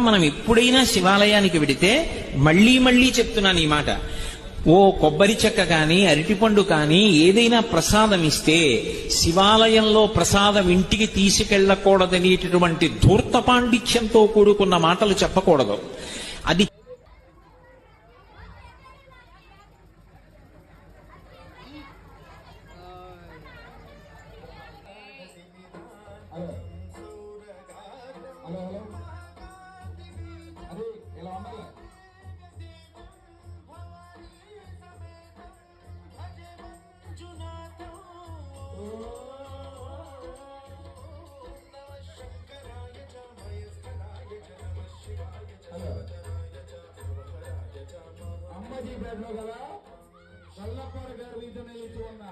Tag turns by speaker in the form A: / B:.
A: మనం ఎప్పుడైనా శివాలయానికి వెడితే మళ్లీ మళ్లీ చెప్తున్నాను ఈ మాట, ఓ కొబ్బరి చెక్క కానీ అరటిపండు కానీ ఏదైనా ప్రసాదం ఇస్తే శివాలయంలో ప్రసాదం ఇంటికి తీసుకెళ్లకూడదనేటటువంటి ధూర్త పాండిత్యంతో కూడుకున్న మాటలు చెప్పకూడదు. అది
B: అమ్మజీపేటలో కదా చల్లపాడు గారు వీధిలో నిలిచి ఉన్నా